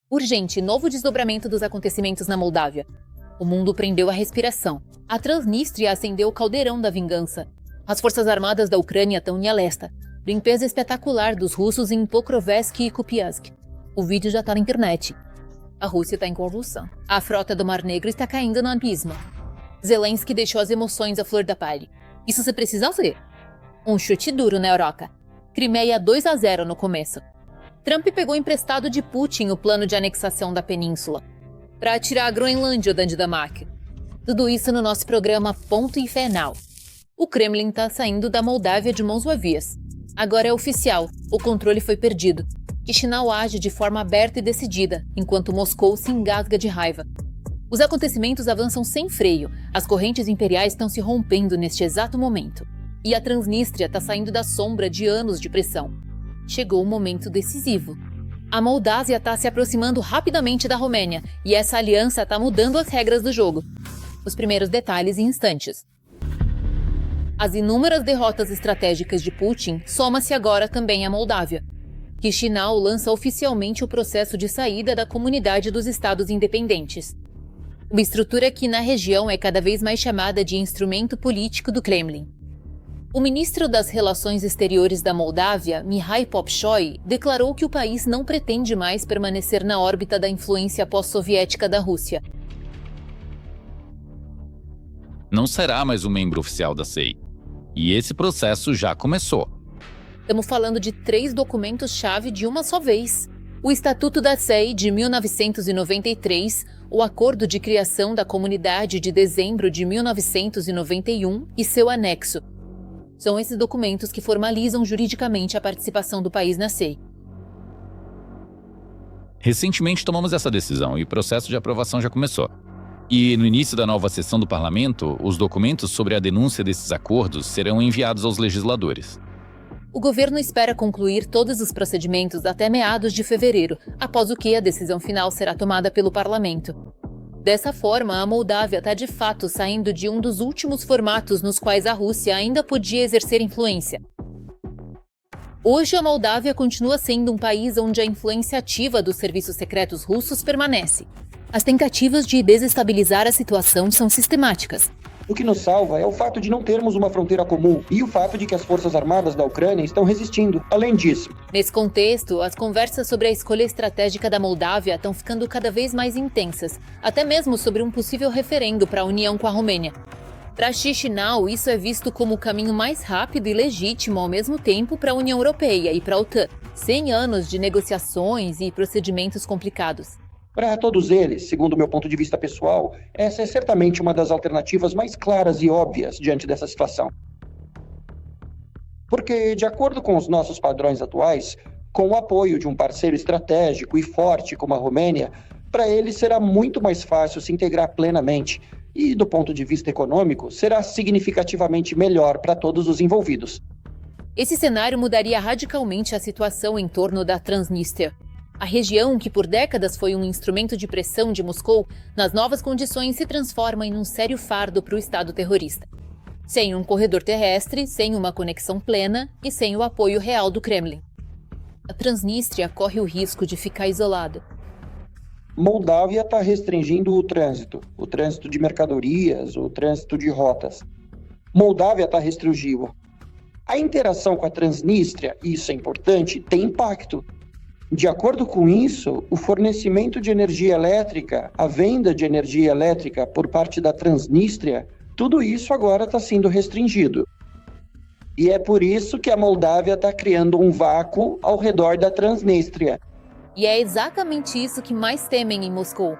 Urgente, novo desdobramento dos acontecimentos na Moldávia. O mundo prendeu a respiração. A Transnistria acendeu o caldeirão da vingança. As forças armadas da Ucrânia estão em alerta. Limpeza espetacular dos russos em Pokrovsk e Kupiansk. O vídeo já está na internet. A Rússia está em convulsão. A frota do Mar Negro está caindo no abismo. Zelensky deixou as emoções à flor da pele. Isso você precisa ver. Um chute duro na Europa. Crimeia 2-0 no começo. Trump pegou emprestado de Putin o plano de anexação da península para atirar a Groenlândia da Dinamarca. Tudo isso no nosso programa Ponto Infernal. O Kremlin está saindo da Moldávia de mãos vazias. Agora é oficial, o controle foi perdido. Chisinau age de forma aberta e decidida, enquanto Moscou se engasga de raiva. Os acontecimentos avançam sem freio, as correntes imperiais estão se rompendo neste exato momento. E a Transnistria está saindo da sombra de anos de pressão. Chegou o momento decisivo. A Moldávia está se aproximando rapidamente da Romênia e essa aliança está mudando as regras do jogo. Os primeiros detalhes em instantes. As inúmeras derrotas estratégicas de Putin soma-se agora também a Moldávia. Chisinau lança oficialmente o processo de saída da Comunidade dos Estados Independentes. Uma estrutura que na região é cada vez mais chamada de instrumento político do Kremlin. O ministro das Relações Exteriores da Moldávia, Mihai Popchoy, declarou que o país não pretende mais permanecer na órbita da influência pós-soviética da Rússia. Não será mais um membro oficial da SEI. E esse processo já começou. Estamos falando de 3 documentos-chave de uma só vez. O Estatuto da SEI de 1993, o Acordo de Criação da Comunidade de dezembro de 1991 e seu anexo. São esses documentos que formalizam juridicamente a participação do país na SEI. Recentemente tomamos essa decisão e o processo de aprovação já começou. E no início da nova sessão do parlamento, os documentos sobre a denúncia desses acordos serão enviados aos legisladores. O governo espera concluir todos os procedimentos até meados de fevereiro, após o que a decisão final será tomada pelo parlamento. Dessa forma, a Moldávia está de fato saindo de um dos últimos formatos nos quais a Rússia ainda podia exercer influência. Hoje, a Moldávia continua sendo um país onde a influência ativa dos serviços secretos russos permanece. As tentativas de desestabilizar a situação são sistemáticas. O que nos salva é o fato de não termos uma fronteira comum e o fato de que as forças armadas da Ucrânia estão resistindo. Além disso, nesse contexto, as conversas sobre a escolha estratégica da Moldávia estão ficando cada vez mais intensas, até mesmo sobre um possível referendo para a união com a Romênia. Para Chisinau, isso é visto como o caminho mais rápido e legítimo ao mesmo tempo para a União Europeia e para a OTAN. 100 anos de negociações e procedimentos complicados. Para todos eles, segundo o meu ponto de vista pessoal, essa é certamente uma das alternativas mais claras e óbvias diante dessa situação. Porque, de acordo com os nossos padrões atuais, com o apoio de um parceiro estratégico e forte como a Romênia, para eles será muito mais fácil se integrar plenamente e, do ponto de vista econômico, será significativamente melhor para todos os envolvidos. Esse cenário mudaria radicalmente a situação em torno da Transnistria. A região, que por décadas foi um instrumento de pressão de Moscou, nas novas condições se transforma em um sério fardo para o Estado terrorista. Sem um corredor terrestre, sem uma conexão plena e sem o apoio real do Kremlin. A Transnistria corre o risco de ficar isolada. Moldávia está restringindo o trânsito de mercadorias, o trânsito de rotas. Moldávia está restringindo. A interação com a Transnistria, isso é importante, tem impacto. De acordo com isso, o fornecimento de energia elétrica, a venda de energia elétrica por parte da Transnistria, tudo isso agora está sendo restringido. E é por isso que a Moldávia está criando um vácuo ao redor da Transnistria. E é exatamente isso que mais temem em Moscou.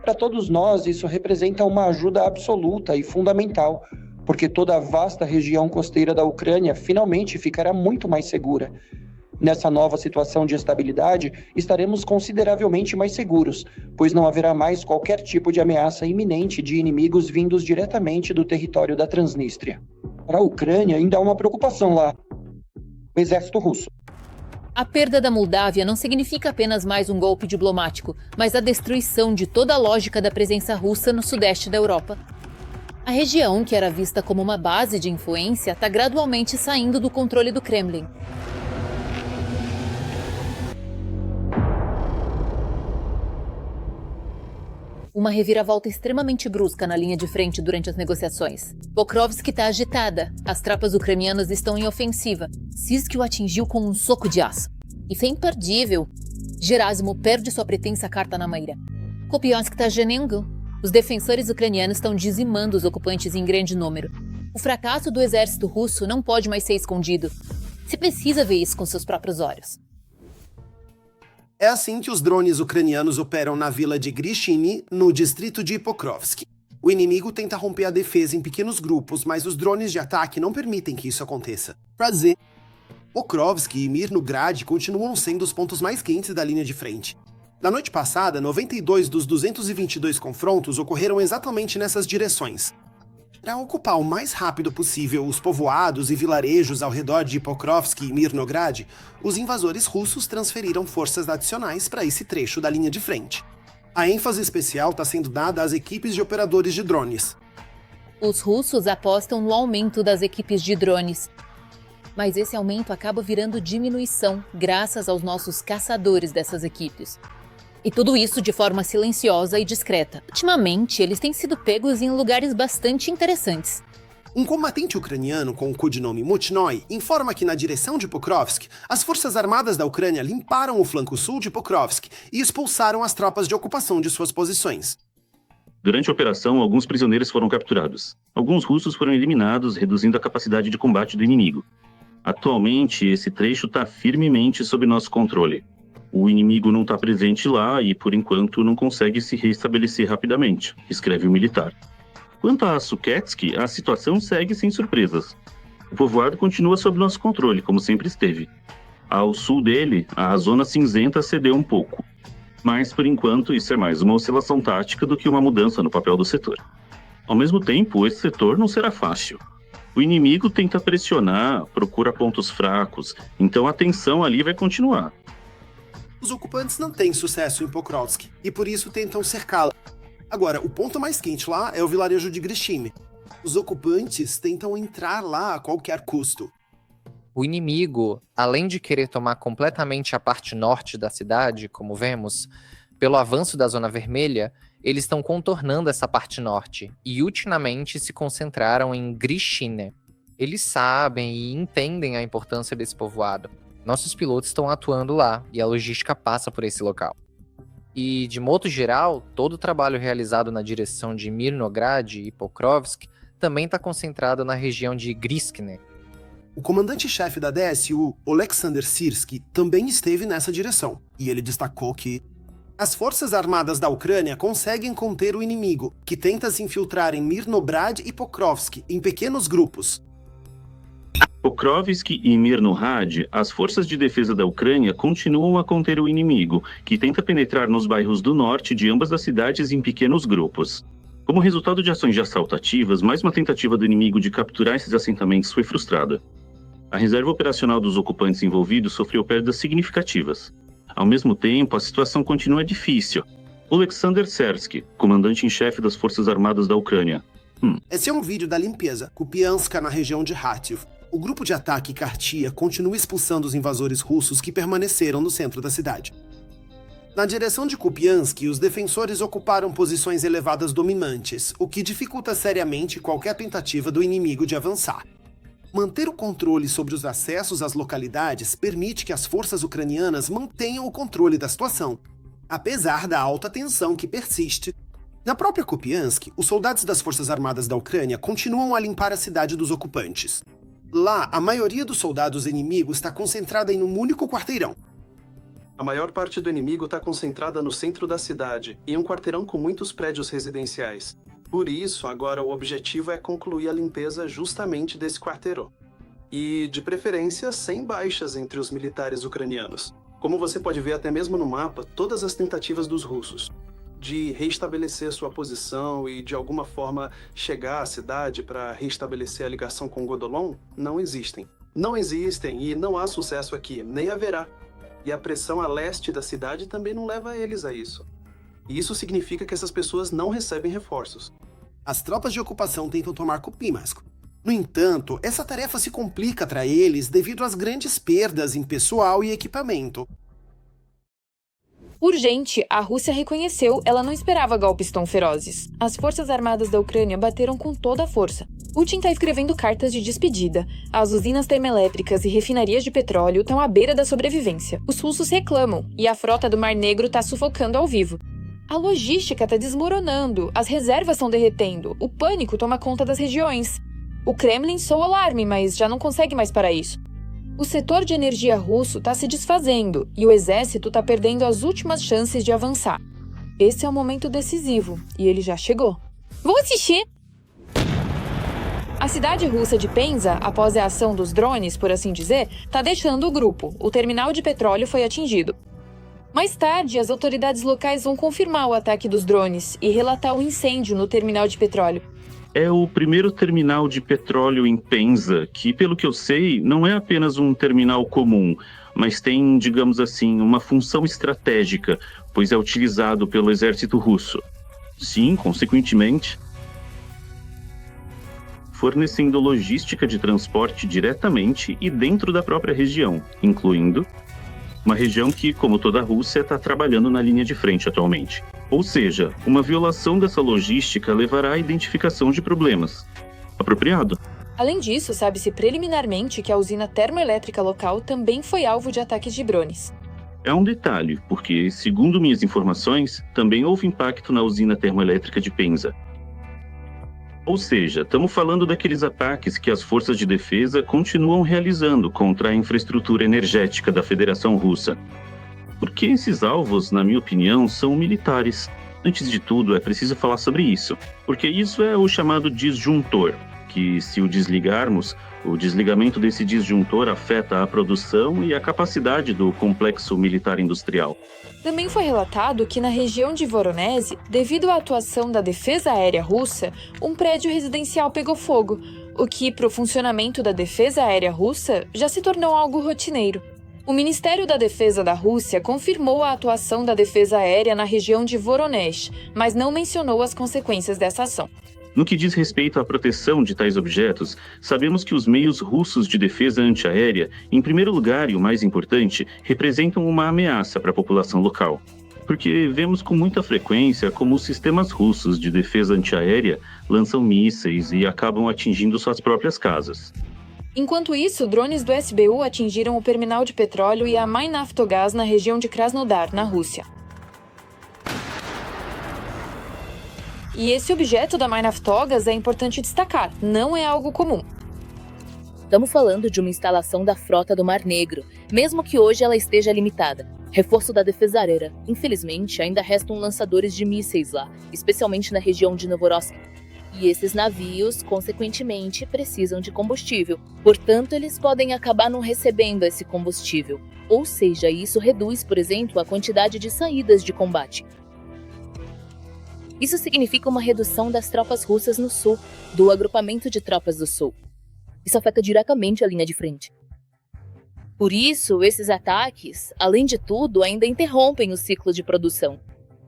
Para todos nós, isso representa uma ajuda absoluta e fundamental, porque toda a vasta região costeira da Ucrânia finalmente ficará muito mais segura. Nessa nova situação de estabilidade, estaremos consideravelmente mais seguros, pois não haverá mais qualquer tipo de ameaça iminente de inimigos vindos diretamente do território da Transnistria. Para a Ucrânia, ainda há uma preocupação lá: o exército russo. A perda da Moldávia não significa apenas mais um golpe diplomático, mas a destruição de toda a lógica da presença russa no sudeste da Europa. A região, que era vista como uma base de influência, está gradualmente saindo do controle do Kremlin. Uma reviravolta extremamente brusca na linha de frente durante as negociações. Pokrovsk está agitada. As tropas ucranianas estão em ofensiva. Sisk o atingiu com um soco de aço. Isso é imperdível. Gerásimo perde sua pretensa carta na maira. Kupiansk está gemendo. Os defensores ucranianos estão dizimando os ocupantes em grande número. O fracasso do exército russo não pode mais ser escondido. Você precisa ver isso com seus próprios olhos. É assim que os drones ucranianos operam na vila de Grishiny, no distrito de Pokrovsk. O inimigo tenta romper a defesa em pequenos grupos, mas os drones de ataque não permitem que isso aconteça. Prazer. Pokrovsk e Mirnograd continuam sendo os pontos mais quentes da linha de frente. Na noite passada, 92 dos 222 confrontos ocorreram exatamente nessas direções. Para ocupar o mais rápido possível os povoados e vilarejos ao redor de Pokrovsk e Mirnograd, os invasores russos transferiram forças adicionais para esse trecho da linha de frente. A ênfase especial está sendo dada às equipes de operadores de drones. Os russos apostam no aumento das equipes de drones. Mas esse aumento acaba virando diminuição graças aos nossos caçadores dessas equipes. E tudo isso de forma silenciosa e discreta. Ultimamente, eles têm sido pegos em lugares bastante interessantes. Um combatente ucraniano com o codinome Mutnoy informa que na direção de Pokrovsk, as forças armadas da Ucrânia limparam o flanco sul de Pokrovsk e expulsaram as tropas de ocupação de suas posições. Durante a operação, alguns prisioneiros foram capturados. Alguns russos foram eliminados, reduzindo a capacidade de combate do inimigo. Atualmente, esse trecho está firmemente sob nosso controle. O inimigo não está presente lá e, por enquanto, não consegue se restabelecer rapidamente, escreve o militar. Quanto a Suketsk, a situação segue sem surpresas. O povoado continua sob nosso controle, como sempre esteve. Ao sul dele, a zona cinzenta cedeu um pouco. Mas, por enquanto, isso é mais uma oscilação tática do que uma mudança no papel do setor. Ao mesmo tempo, esse setor não será fácil. O inimigo tenta pressionar, procura pontos fracos, então a tensão ali vai continuar. Os ocupantes não têm sucesso em Pokrovsk e por isso tentam cercá-la. Agora, o ponto mais quente lá é o vilarejo de Grishiny. Os ocupantes tentam entrar lá a qualquer custo. O inimigo, além de querer tomar completamente a parte norte da cidade, como vemos, pelo avanço da Zona Vermelha, eles estão contornando essa parte norte e ultimamente se concentraram em Grishiny. Eles sabem e entendem a importância desse povoado. Nossos pilotos estão atuando lá e a logística passa por esse local. E, de modo geral, todo o trabalho realizado na direção de Mirnograd e Pokrovsk também está concentrado na região de Grishiny. O comandante-chefe da DSU, Oleksandr Syrski, também esteve nessa direção, e ele destacou que as forças armadas da Ucrânia conseguem conter o inimigo, que tenta se infiltrar em Mirnograd e Pokrovsk em pequenos grupos. Pokrovsk e Mirnograd, as forças de defesa da Ucrânia continuam a conter o inimigo, que tenta penetrar nos bairros do norte de ambas as cidades em pequenos grupos. Como resultado de ações de assalto ativas, mais uma tentativa do inimigo de capturar esses assentamentos foi frustrada. A reserva operacional dos ocupantes envolvidos sofreu perdas significativas. Ao mesmo tempo, a situação continua difícil. Oleksandr Syrski, comandante em chefe das Forças Armadas da Ucrânia. Esse é um vídeo da limpeza, Kupiansk, na região de Kharkiv. O grupo de ataque Kartia continua expulsando os invasores russos que permaneceram no centro da cidade. Na direção de Kupiansk, os defensores ocuparam posições elevadas dominantes, o que dificulta seriamente qualquer tentativa do inimigo de avançar. Manter o controle sobre os acessos às localidades permite que as forças ucranianas mantenham o controle da situação, apesar da alta tensão que persiste. Na própria Kupiansk, os soldados das Forças Armadas da Ucrânia continuam a limpar a cidade dos ocupantes. Lá, a maioria dos soldados inimigos está concentrada em um único quarteirão. A maior parte do inimigo está concentrada no centro da cidade, em um quarteirão com muitos prédios residenciais. Por isso, agora o objetivo é concluir a limpeza justamente desse quarteirão. E, de preferência, sem baixas entre os militares ucranianos. Como você pode ver até mesmo no mapa, todas as tentativas dos russos de reestabelecer sua posição e, de alguma forma, chegar à cidade para reestabelecer a ligação com Godolon, não existem. Não existem e não há sucesso aqui, nem haverá. E a pressão a leste da cidade também não leva eles a isso. E isso significa que essas pessoas não recebem reforços. As tropas de ocupação tentam tomar Kupiansk. No entanto, essa tarefa se complica para eles devido às grandes perdas em pessoal e equipamento. Urgente, a Rússia reconheceu, ela não esperava golpes tão ferozes. As forças armadas da Ucrânia bateram com toda a força. Putin está escrevendo cartas de despedida. As usinas termoelétricas e refinarias de petróleo estão à beira da sobrevivência. Os russos reclamam, e a frota do Mar Negro está sufocando ao vivo. A logística está desmoronando, as reservas estão derretendo, o pânico toma conta das regiões. O Kremlin soa alarme, mas já não consegue mais parar isso. O setor de energia russo está se desfazendo e o exército está perdendo as últimas chances de avançar. Esse é o momento decisivo e ele já chegou. Vou assistir! A cidade russa de Penza, após a ação dos drones, por assim dizer, está deixando o grupo. O terminal de petróleo foi atingido. Mais tarde, as autoridades locais vão confirmar o ataque dos drones e relatar o incêndio no terminal de petróleo. É o primeiro terminal de petróleo em Penza, que, pelo que eu sei, não é apenas um terminal comum, mas tem, digamos assim, uma função estratégica, pois é utilizado pelo exército russo. Sim, consequentemente, fornecendo logística de transporte diretamente e dentro da própria região, incluindo uma região que, como toda a Rússia, está trabalhando na linha de frente atualmente. Ou seja, uma violação dessa logística levará à identificação de problemas. Apropriado? Além disso, sabe-se preliminarmente que a usina termoelétrica local também foi alvo de ataques de drones. É um detalhe, porque, segundo minhas informações, também houve impacto na usina termoelétrica de Penza. Ou seja, estamos falando daqueles ataques que as forças de defesa continuam realizando contra a infraestrutura energética da Federação Russa. Porque esses alvos, na minha opinião, são militares. Antes de tudo, é preciso falar sobre isso, porque isso é o chamado disjuntor, que se o desligarmos, o desligamento desse disjuntor afeta a produção e a capacidade do complexo militar industrial. Também foi relatado que na região de Voronezh, devido à atuação da defesa aérea russa, um prédio residencial pegou fogo, o que, para o funcionamento da defesa aérea russa, já se tornou algo rotineiro. O Ministério da Defesa da Rússia confirmou a atuação da defesa aérea na região de Voronezh, mas não mencionou as consequências dessa ação. No que diz respeito à proteção de tais objetos, sabemos que os meios russos de defesa antiaérea, em primeiro lugar e o mais importante, representam uma ameaça para a população local. Porque vemos com muita frequência como os sistemas russos de defesa antiaérea lançam mísseis e acabam atingindo suas próprias casas. Enquanto isso, drones do SBU atingiram o terminal de petróleo e a Mainaftogaz na região de Krasnodar, na Rússia. E esse objeto da Mainaftogaz é importante destacar, não é algo comum. Estamos falando de uma instalação da frota do Mar Negro, mesmo que hoje ela esteja limitada. Reforço da defesa aérea. Infelizmente, ainda restam lançadores de mísseis lá, especialmente na região de Novorossiysk. E esses navios, consequentemente, precisam de combustível. Portanto, eles podem acabar não recebendo esse combustível. Ou seja, isso reduz, por exemplo, a quantidade de saídas de combate. Isso significa uma redução das tropas russas no sul, do agrupamento de tropas do sul. Isso afeta diretamente a linha de frente. Por isso, esses ataques, além de tudo, ainda interrompem o ciclo de produção.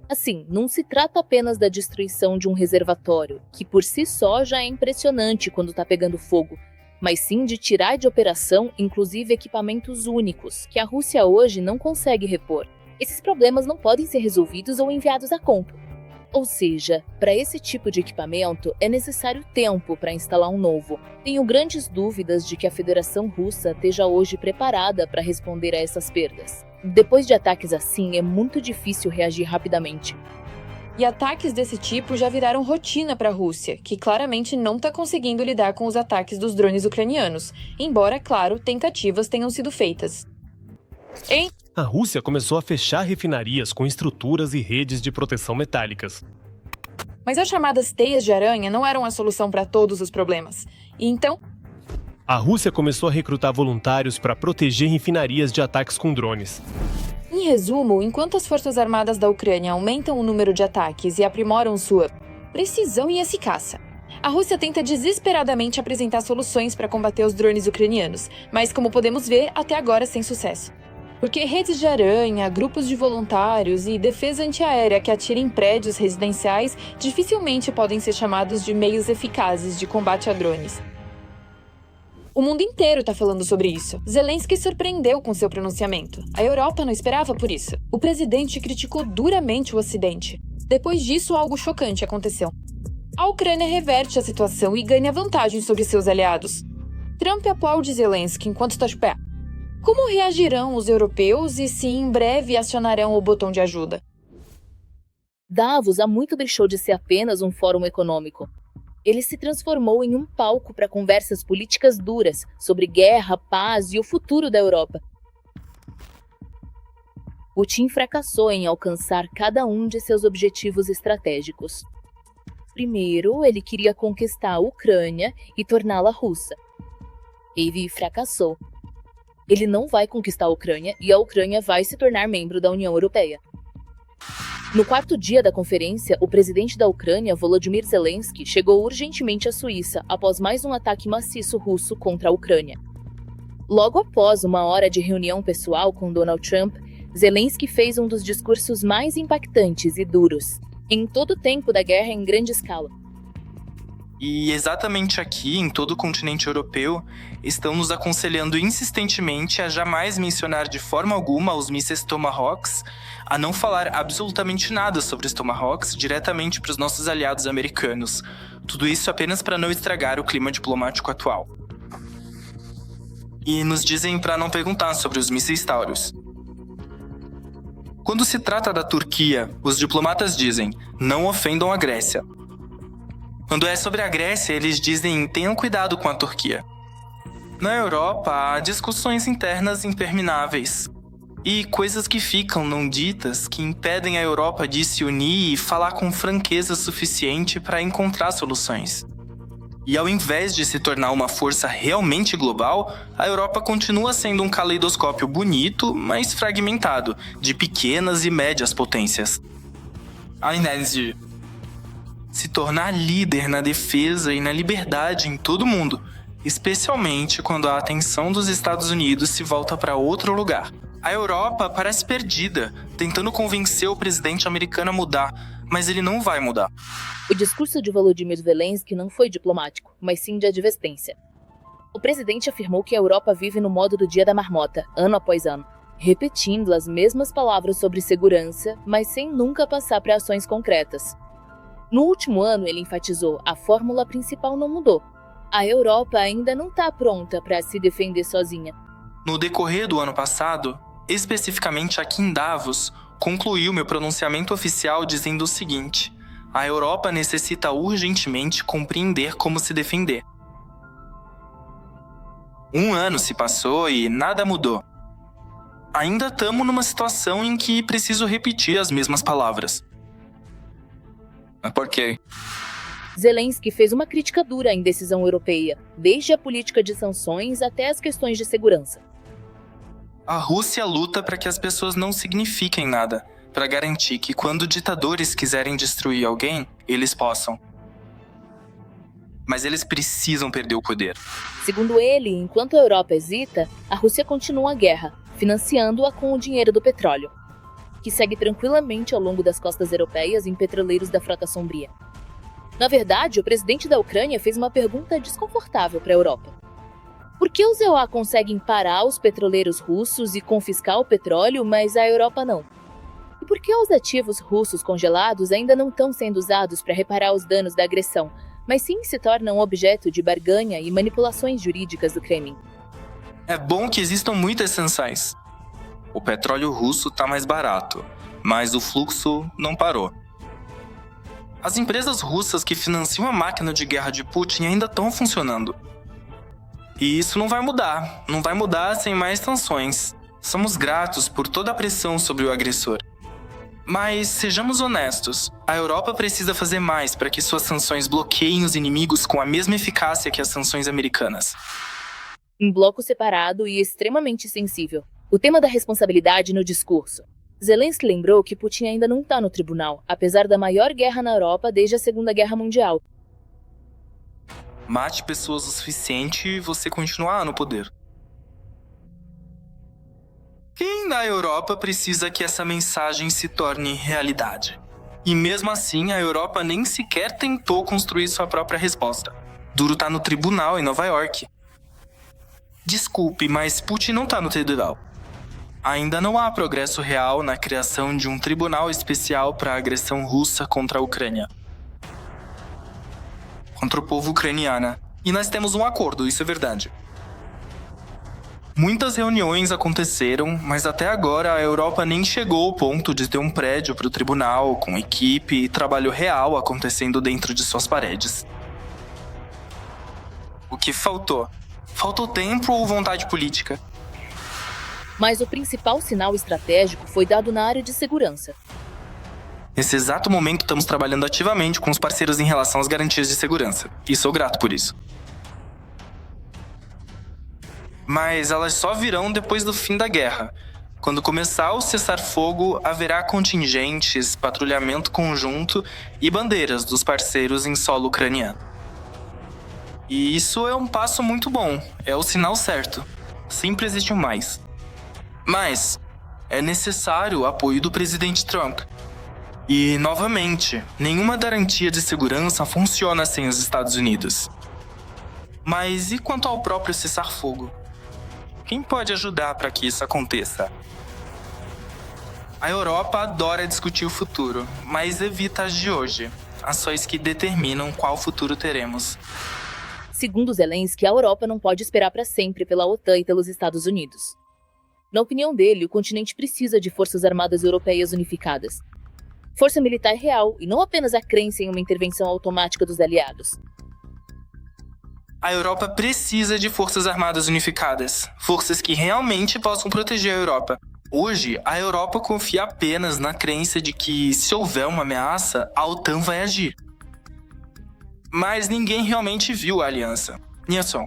Assim, não se trata apenas da destruição de um reservatório, que por si só já é impressionante quando está pegando fogo, mas sim de tirar de operação, inclusive, equipamentos únicos, que a Rússia hoje não consegue repor. Esses problemas não podem ser resolvidos ou enviados a compra. Ou seja, para esse tipo de equipamento é necessário tempo para instalar um novo. Tenho grandes dúvidas de que a Federação Russa esteja hoje preparada para responder a essas perdas. Depois de ataques assim, é muito difícil reagir rapidamente. E ataques desse tipo já viraram rotina para a Rússia, que claramente não está conseguindo lidar com os ataques dos drones ucranianos, embora, claro, tentativas tenham sido feitas. A Rússia começou a fechar refinarias com estruturas e redes de proteção metálicas. Mas as chamadas teias de aranha não eram a solução para todos os problemas. E então, a Rússia começou a recrutar voluntários para proteger refinarias de ataques com drones. Em resumo, enquanto as forças armadas da Ucrânia aumentam o número de ataques e aprimoram sua precisão e eficácia, a Rússia tenta desesperadamente apresentar soluções para combater os drones ucranianos, mas como podemos ver, até agora sem sucesso. Porque redes de aranha, grupos de voluntários e defesa antiaérea que atiram em prédios residenciais dificilmente podem ser chamados de meios eficazes de combate a drones. O mundo inteiro tá falando sobre isso. Zelensky surpreendeu com seu pronunciamento. A Europa não esperava por isso. O presidente criticou duramente o Ocidente. Depois disso, algo chocante aconteceu. A Ucrânia reverte a situação e ganha vantagem sobre seus aliados. Trump aplaude Zelensky enquanto está de pé. Como reagirão os europeus e se em breve acionarão o botão de ajuda? Davos há muito deixou de ser apenas um fórum econômico. Ele se transformou em um palco para conversas políticas duras sobre guerra, paz e o futuro da Europa. Putin fracassou em alcançar cada um de seus objetivos estratégicos. Primeiro, ele queria conquistar a Ucrânia e torná-la russa. Ele fracassou. Ele não vai conquistar a Ucrânia e a Ucrânia vai se tornar membro da União Europeia. No quarto dia da conferência, o presidente da Ucrânia, Volodymyr Zelensky, chegou urgentemente à Suíça após mais um ataque maciço russo contra a Ucrânia. Logo após uma hora de reunião pessoal com Donald Trump, Zelensky fez um dos discursos mais impactantes e duros em todo o tempo da guerra em grande escala. E exatamente aqui, em todo o continente europeu, estão nos aconselhando insistentemente a jamais mencionar de forma alguma os mísseis Tomahawks, a não falar absolutamente nada sobre os Tomahawks diretamente para os nossos aliados americanos. Tudo isso apenas para não estragar o clima diplomático atual. E nos dizem para não perguntar sobre os mísseis Taurus. Quando se trata da Turquia, os diplomatas dizem, não ofendam a Grécia. Quando é sobre a Grécia, eles dizem, tenham cuidado com a Turquia. Na Europa, há discussões internas intermináveis. E coisas que ficam não ditas que impedem a Europa de se unir e falar com franqueza suficiente para encontrar soluções. E ao invés de se tornar uma força realmente global, a Europa continua sendo um caleidoscópio bonito, mas fragmentado, de pequenas e médias potências. Ao invés de se tornar líder na defesa e na liberdade em todo o mundo, especialmente quando a atenção dos Estados Unidos se volta para outro lugar. A Europa parece perdida, tentando convencer o presidente americano a mudar, mas ele não vai mudar. O discurso de Volodymyr Zelensky não foi diplomático, mas sim de advertência. O presidente afirmou que a Europa vive no modo do dia da marmota, ano após ano, repetindo as mesmas palavras sobre segurança, mas sem nunca passar para ações concretas. No último ano, ele enfatizou, a fórmula principal não mudou. A Europa ainda não está pronta para se defender sozinha. No decorrer do ano passado, especificamente aqui em Davos, concluiu meu pronunciamento oficial dizendo o seguinte: a Europa necessita urgentemente compreender como se defender. Um ano se passou e nada mudou. Ainda estamos numa situação em que preciso repetir as mesmas palavras. Por quê? Zelensky fez uma crítica dura à indecisão europeia, desde a política de sanções até as questões de segurança. A Rússia luta para que as pessoas não signifiquem nada, para garantir que quando ditadores quiserem destruir alguém, eles possam. Mas eles precisam perder o poder. Segundo ele, enquanto a Europa hesita, a Rússia continua a guerra, financiando-a com o dinheiro do petróleo, que segue tranquilamente ao longo das costas europeias em petroleiros da Frota Sombria. Na verdade, o presidente da Ucrânia fez uma pergunta desconfortável para a Europa. Por que os EUA conseguem parar os petroleiros russos e confiscar o petróleo, mas a Europa não? E por que os ativos russos congelados ainda não estão sendo usados para reparar os danos da agressão, mas sim se tornam objeto de barganha e manipulações jurídicas do Kremlin? É bom que existam muitas sanções. O petróleo russo está mais barato, mas o fluxo não parou. As empresas russas que financiam a máquina de guerra de Putin ainda estão funcionando. E isso não vai mudar sem mais sanções. Somos gratos por toda a pressão sobre o agressor. Mas sejamos honestos, a Europa precisa fazer mais para que suas sanções bloqueiem os inimigos com a mesma eficácia que as sanções americanas. Em bloco separado e extremamente sensível. O tema da responsabilidade no discurso. Zelensky lembrou que Putin ainda não está no tribunal, apesar da maior guerra na Europa desde a Segunda Guerra Mundial. Mate pessoas o suficiente e você continuar no poder. Quem na Europa precisa que essa mensagem se torne realidade? E mesmo assim, a Europa nem sequer tentou construir sua própria resposta. Duro tá no tribunal em Nova York. Desculpe, mas Putin não tá no tribunal. Ainda não há progresso real na criação de um tribunal especial para a agressão russa contra a Ucrânia. Contra o povo ucraniano. E nós temos um acordo, isso é verdade. Muitas reuniões aconteceram, mas até agora a Europa nem chegou ao ponto de ter um prédio para o tribunal, com equipe e trabalho real acontecendo dentro de suas paredes. O que faltou? Faltou tempo ou vontade política? Mas o principal sinal estratégico foi dado na área de segurança. Nesse exato momento, estamos trabalhando ativamente com os parceiros em relação às garantias de segurança. E sou grato por isso. Mas elas só virão depois do fim da guerra. Quando começar o cessar-fogo, haverá contingentes, patrulhamento conjunto e bandeiras dos parceiros em solo ucraniano. E isso é um passo muito bom. É o sinal certo. Sempre existe um mais. Mas é necessário o apoio do presidente Trump. E, novamente, nenhuma garantia de segurança funciona sem os Estados Unidos. Mas e quanto ao próprio cessar-fogo? Quem pode ajudar para que isso aconteça? A Europa adora discutir o futuro, mas evita as de hoje, ações que determinam qual futuro teremos. Segundo Zelensky, a Europa não pode esperar para sempre pela OTAN e pelos Estados Unidos. Na opinião dele, o continente precisa de forças armadas europeias unificadas. Força militar real e não apenas a crença em uma intervenção automática dos aliados. A Europa precisa de forças armadas unificadas, forças que realmente possam proteger a Europa. Hoje, a Europa confia apenas na crença de que, se houver uma ameaça, a OTAN vai agir. Mas ninguém realmente viu a aliança. Nilson,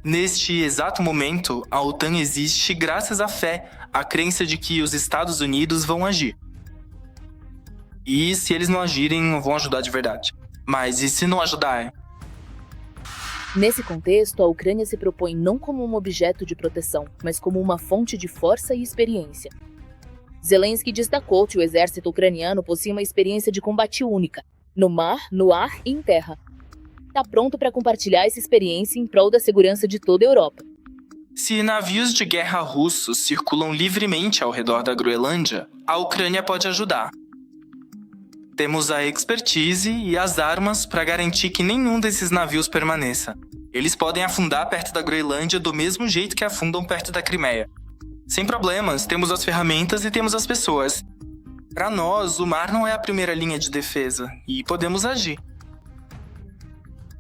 neste exato momento, a OTAN existe graças à fé, à crença de que os Estados Unidos vão agir. E se eles não agirem, vão ajudar de verdade. Mas e se não ajudar? Nesse contexto, a Ucrânia se propõe não como um objeto de proteção, mas como uma fonte de força e experiência. Zelensky destacou que o exército ucraniano possui uma experiência de combate única, no mar, no ar e em terra. Está pronto para compartilhar essa experiência em prol da segurança de toda a Europa. Se navios de guerra russos circulam livremente ao redor da Groenlândia, a Ucrânia pode ajudar. Temos a expertise e as armas para garantir que nenhum desses navios permaneça. Eles podem afundar perto da Groenlândia do mesmo jeito que afundam perto da Crimeia. Sem problemas, temos as ferramentas e temos as pessoas. Para nós, o mar não é a primeira linha de defesa, e podemos agir.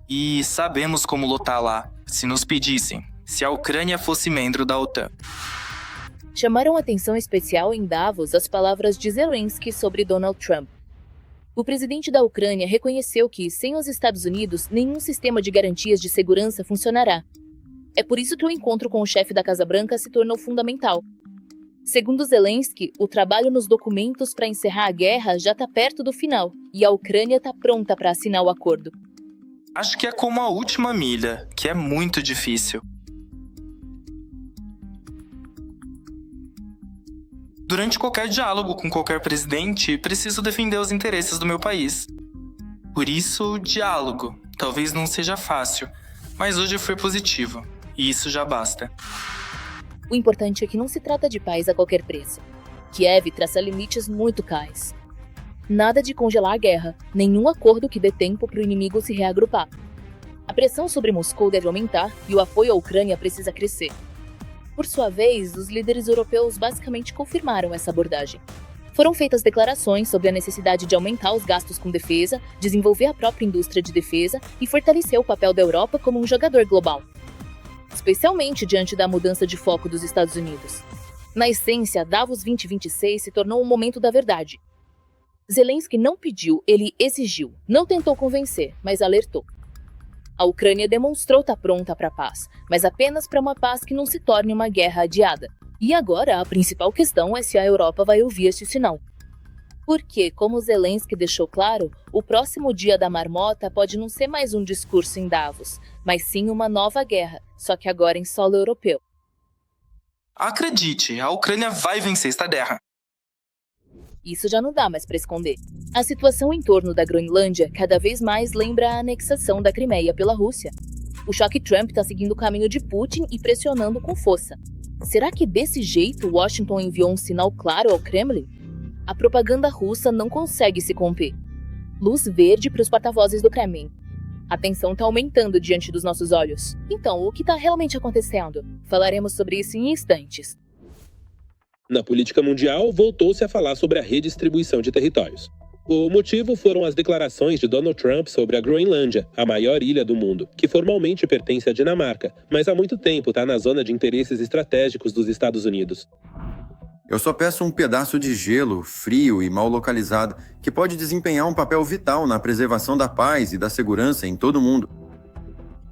E sabemos como lutar lá, se nos pedissem, se a Ucrânia fosse membro da OTAN. Chamaram atenção especial em Davos as palavras de Zelensky sobre Donald Trump. O presidente da Ucrânia reconheceu que, sem os Estados Unidos, nenhum sistema de garantias de segurança funcionará. É por isso que o encontro com o chefe da Casa Branca se tornou fundamental. Segundo Zelensky, o trabalho nos documentos para encerrar a guerra já está perto do final, e a Ucrânia está pronta para assinar o acordo. Acho que é como a última milha, que é muito difícil. Durante qualquer diálogo com qualquer presidente, preciso defender os interesses do meu país. Por isso, diálogo. Talvez não seja fácil, mas hoje foi positivo, e isso já basta. O importante é que não se trata de paz a qualquer preço. Kiev traça limites muito cais. Nada de congelar a guerra, nenhum acordo que dê tempo para o inimigo se reagrupar. A pressão sobre Moscou deve aumentar e o apoio à Ucrânia precisa crescer. Por sua vez, os líderes europeus basicamente confirmaram essa abordagem. Foram feitas declarações sobre a necessidade de aumentar os gastos com defesa, desenvolver a própria indústria de defesa e fortalecer o papel da Europa como um jogador global. Especialmente diante da mudança de foco dos Estados Unidos. Na essência, Davos 2026 se tornou um momento da verdade. Zelensky não pediu, ele exigiu. Não tentou convencer, mas alertou. A Ucrânia demonstrou estar pronta para a paz, mas apenas para uma paz que não se torne uma guerra adiada. E agora, a principal questão é se a Europa vai ouvir este sinal. Porque, como Zelensky deixou claro, o próximo dia da marmota pode não ser mais um discurso em Davos, mas sim uma nova guerra, só que agora em solo europeu. Acredite, a Ucrânia vai vencer esta guerra. Isso já não dá mais para esconder. A situação em torno da Groenlândia cada vez mais lembra a anexação da Crimeia pela Rússia. O choque Trump está seguindo o caminho de Putin e pressionando com força. Será que desse jeito Washington enviou um sinal claro ao Kremlin? A propaganda russa não consegue se conter. Luz verde para os porta-vozes do Kremlin. A tensão está aumentando diante dos nossos olhos. Então, o que está realmente acontecendo? Falaremos sobre isso em instantes. Na política mundial, voltou-se a falar sobre a redistribuição de territórios. O motivo foram as declarações de Donald Trump sobre a Groenlândia, a maior ilha do mundo, que formalmente pertence à Dinamarca, mas há muito tempo está na zona de interesses estratégicos dos Estados Unidos. Eu só peço um pedaço de gelo, frio e mal localizado, que pode desempenhar um papel vital na preservação da paz e da segurança em todo o mundo.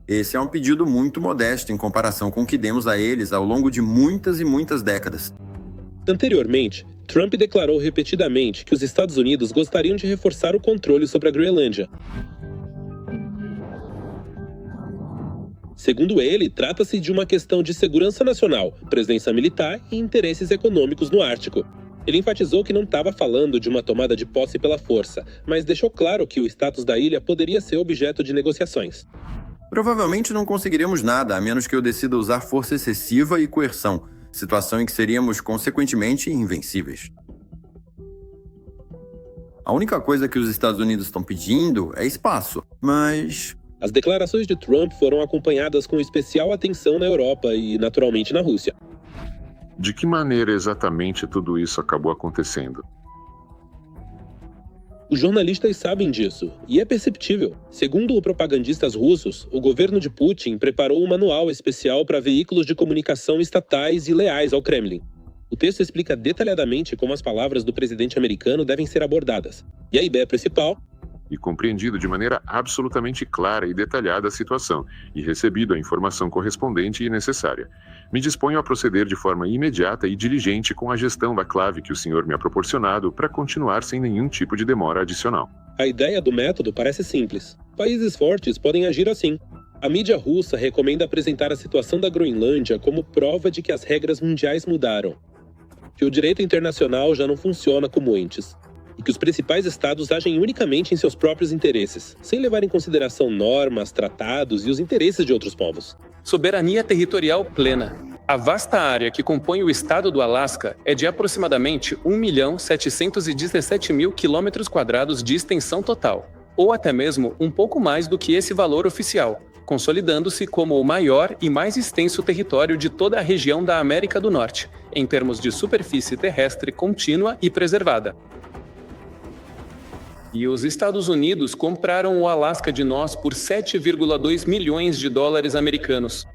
Esse é um pedido muito modesto em comparação com o que demos a eles ao longo de muitas e muitas décadas. Anteriormente, Trump declarou repetidamente que os Estados Unidos gostariam de reforçar o controle sobre a Groenlândia. Segundo ele, trata-se de uma questão de segurança nacional, presença militar e interesses econômicos no Ártico. Ele enfatizou que não estava falando de uma tomada de posse pela força, mas deixou claro que o status da ilha poderia ser objeto de negociações. Provavelmente não conseguiremos nada, a menos que eu decida usar força excessiva e coerção, situação em que seríamos, consequentemente, invencíveis. A única coisa que os Estados Unidos estão pedindo é espaço, mas... As declarações de Trump foram acompanhadas com especial atenção na Europa e, naturalmente, na Rússia. De que maneira exatamente tudo isso acabou acontecendo? Os jornalistas sabem disso, e é perceptível. Segundo propagandistas russos, o governo de Putin preparou um manual especial para veículos de comunicação estatais e leais ao Kremlin. O texto explica detalhadamente como as palavras do presidente americano devem ser abordadas. E a ideia principal... E compreendido de maneira absolutamente clara e detalhada a situação, e recebido a informação correspondente e necessária. Me disponho a proceder de forma imediata e diligente com a gestão da clave que o senhor me ha proporcionado para continuar sem nenhum tipo de demora adicional. A ideia do método parece simples. Países fortes podem agir assim. A mídia russa recomenda apresentar a situação da Groenlândia como prova de que as regras mundiais mudaram, que o direito internacional já não funciona como antes, e que os principais estados agem unicamente em seus próprios interesses, sem levar em consideração normas, tratados e os interesses de outros povos. Soberania territorial plena. A vasta área que compõe o estado do Alasca é de aproximadamente 1.717.000 km² de extensão total, ou até mesmo um pouco mais do que esse valor oficial, consolidando-se como o maior e mais extenso território de toda a região da América do Norte, em termos de superfície terrestre contínua e preservada. E os Estados Unidos compraram o Alasca de nós por 7,2 milhões de dólares americanos.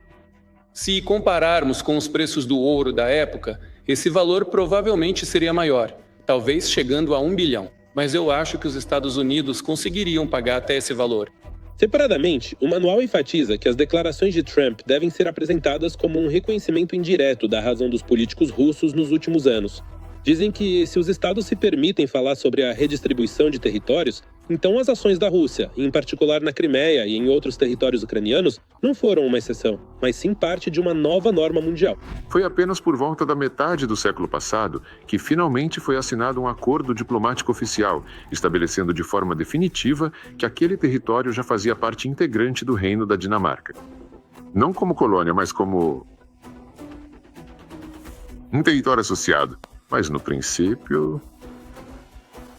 Se compararmos com os preços do ouro da época, esse valor provavelmente seria maior, talvez chegando a 1 bilhão. Mas eu acho que os Estados Unidos conseguiriam pagar até esse valor. Separadamente, o manual enfatiza que as declarações de Trump devem ser apresentadas como um reconhecimento indireto da razão dos políticos russos nos últimos anos. Dizem que, se os estados se permitem falar sobre a redistribuição de territórios, então as ações da Rússia, em particular na Crimeia e em outros territórios ucranianos, não foram uma exceção, mas sim parte de uma nova norma mundial. Foi apenas por volta da metade do século passado que finalmente foi assinado um acordo diplomático oficial, estabelecendo de forma definitiva que aquele território já fazia parte integrante do Reino da Dinamarca. Não como colônia, mas como um território associado. Mas, no princípio,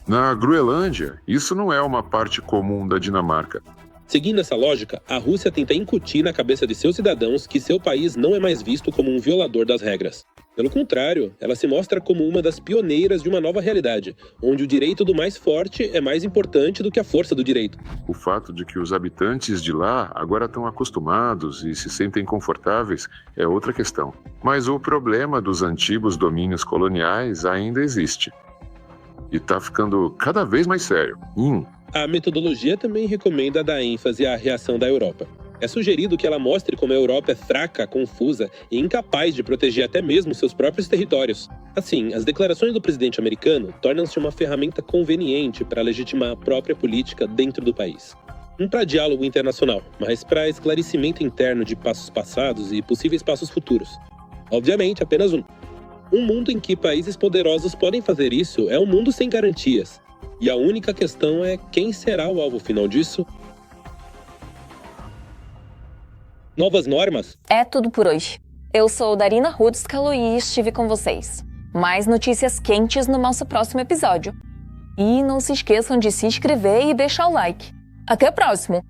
na Groenlândia, isso não é uma parte comum da Dinamarca. Seguindo essa lógica, a Rússia tenta incutir na cabeça de seus cidadãos que seu país não é mais visto como um violador das regras. Pelo contrário, ela se mostra como uma das pioneiras de uma nova realidade, onde o direito do mais forte é mais importante do que a força do direito. O fato de que os habitantes de lá agora estão acostumados e se sentem confortáveis é outra questão. Mas o problema dos antigos domínios coloniais ainda existe. E está ficando cada vez mais sério. A metodologia também recomenda dar ênfase à reação da Europa. É sugerido que ela mostre como a Europa é fraca, confusa e incapaz de proteger até mesmo seus próprios territórios. Assim, as declarações do presidente americano tornam-se uma ferramenta conveniente para legitimar a própria política dentro do país. Não para diálogo internacional, mas para esclarecimento interno de passos passados e possíveis passos futuros. Obviamente, apenas um. Um mundo em que países poderosos podem fazer isso é um mundo sem garantias. E a única questão é quem será o alvo final disso? Novas normas? É tudo por hoje. Eu sou Darina Rudskalo e estive com vocês. Mais notícias quentes no nosso próximo episódio. E não se esqueçam de se inscrever e deixar o like. Até o próximo!